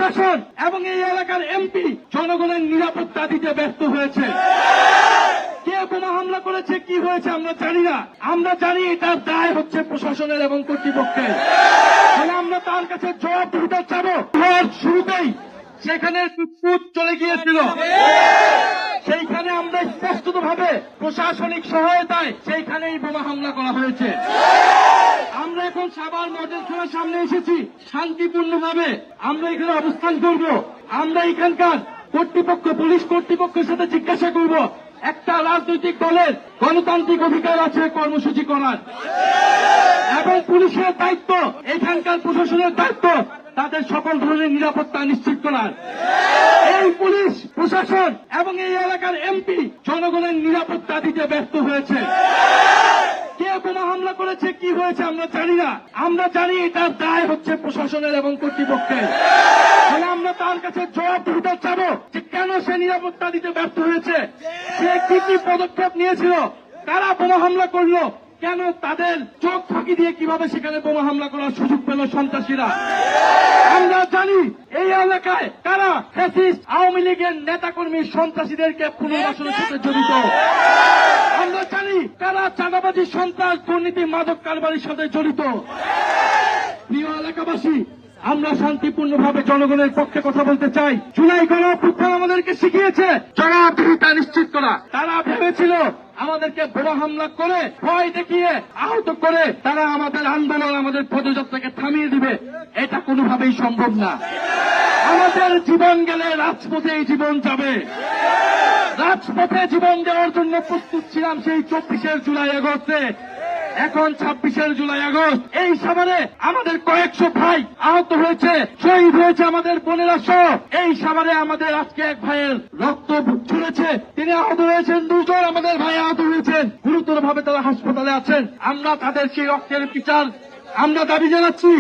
প্রশাসন এবং এই এলাকার এমপি জনগণের নিরাপত্তা দিতে ব্যর্থ হয়েছে। কে বোমা হামলা করেছে, কি হয়েছে আমরা জানি না। আমরা জানি তার দায় হচ্ছে প্রশাসনের এবং কর্তৃপক্ষের। তাহলে আমরা তার কাছে জবাবদিহিতা চাবো। শুরুতেই সেখানে ফুট চলে গিয়েছিল, সেইখানে আমরা স্পষ্টভাবে প্রশাসনিক সহায়তায় সেইখানেই বোমা হামলা করা হয়েছে। আমরা এখন সাভার মডেল থানার সামনে এসেছি শান্তিপূর্ণভাবে। আমরা এখানে অবস্থান করব। আমরা এখানকার কর্তৃপক্ষ, পুলিশ কর্তৃপক্ষের সাথে জিজ্ঞাসা করব, একটা রাজনৈতিক দলের গণতান্ত্রিক অধিকার আছে কর্মসূচি করার, এবং পুলিশের দায়িত্ব, এখানকার প্রশাসনের দায়িত্ব তাদের সকল ধরনের নিরাপত্তা নিশ্চিত করার। এই পুলিশ প্রশাসন এবং এই এলাকার এমপি জনগণের নিরাপত্তা দিতে ব্যর্থ হয়েছে। কে বোমা হামলা করেছে, কি হয়েছে আমরা জানি না। আমরা জানি তার দায় হচ্ছে প্রশাসনের এবং কর্তৃপক্ষের। তাহলে আমরা তার কাছে জবাবদিহিতা চাবো যে কেন সে নিরাপত্তা দিতে ব্যর্থ হয়েছে, সে কি কি পদক্ষেপ নিয়েছিল, কারা বোমা হামলা করলো, কেন তাদের চোখ ফাঁকি দিয়ে কিভাবে সেখানে বোমা হামলা করার সুযোগ পেল সন্ত্রাসীরা। আমরা জানি এই এলাকায় কারা ফ্যাসিস্ট আওয়ামী লীগের নেতাকর্মী সন্ত্রাসীদেরকে পুনর্বাসনের সাথে জড়িত। আমরা জানি কারা চাঁদাবাজি, সন্ত্রাস, দুর্নীতি, মাদক কারবারির সাথে জড়িত। প্রিয় এলাকাবাসী, আমরা শান্তিপূর্ণভাবে জনগণের পক্ষে কথা বলতে চাই। জুলাই গণঅভ্যুত্থান আমাদেরকে শিখিয়েছে জবাবদিহিতা নিশ্চিত করা। তারা ভেবেছিল আমাদেরকে বোমা হামলা করে, ভয় দেখিয়ে, আহত করে তারা আমাদের আন্দোলন, আমাদের পদযাত্রাকে থামিয়ে দিবে। এটা কোনোভাবেই সম্ভব না। আমাদের জীবন গেলে রাজপথেই জীবন যাবে। রাজপথে জীবন দেওয়ার জন্য প্রস্তুত ছিলাম সেই 24 জুলাই আগস্টে। এখন 26 জুলাই আগস্ট এই সাভারে আমাদের কয়েকশো ভাই আহত হয়েছে, শহীদ হয়েছে আমাদের বোনেরা সহ। এই সাভারে আমাদের আজকে এক ভাইয়ের রক্ত ঝরেছে, তিনি আহত হয়েছেন। 2 জন আমাদের ভাই আহত হয়েছেন, গুরুতরভাবে তারা হাসপাতালে আছেন। আমরা তাদের সেই রক্তের বিচার আমরা দাবি জানাচ্ছি।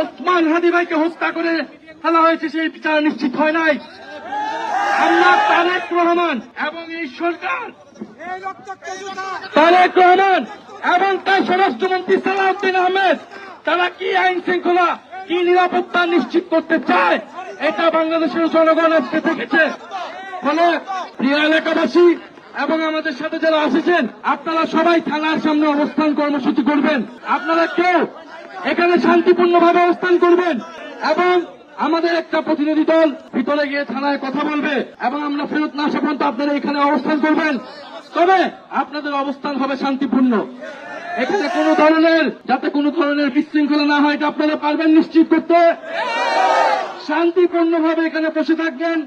ওসমান হাদি ভাইকে হত্যা করে ফেলা হয়েছে, সেই বিচার নিশ্চিত হয় নাই। আমরা তারেক রহমান এবং এই সরকার, তারেক রহমান এবং তার স্বরাষ্ট্রমন্ত্রী সালাউদ্দিন আহমেদ, তারা কি আইন শৃঙ্খলা, কি নিরাপত্তা নিশ্চিত করতে চায়, এটা বাংলাদেশের জনগণ আজকে দেখেছে। ফলে প্রিয় এলাকাবাসী এবং আমাদের সাথে যারা আসেছেন, আপনারা সবাই থানার সামনে অবস্থান কর্মসূচি করবেন। আপনারা কেউ এখানে শান্তিপূর্ণভাবে অবস্থান করবেন এবং আমাদের একটা প্রতিনিধি দল ভিতরে গিয়ে থানায় কথা বলবে এবং আমরা ফেরত না আসা পর্যন্ত আপনারা এখানে অবস্থান করবেন। তবে আপনাদের অবস্থান হবে শান্তিপূর্ণ। এখানে যাতে কোনো ধরনের বিশৃঙ্খলা না হয়, এটা আপনারা পারবেন নিশ্চিত করতে। শান্তিপূর্ণভাবে এখানে বসে থাকবেন।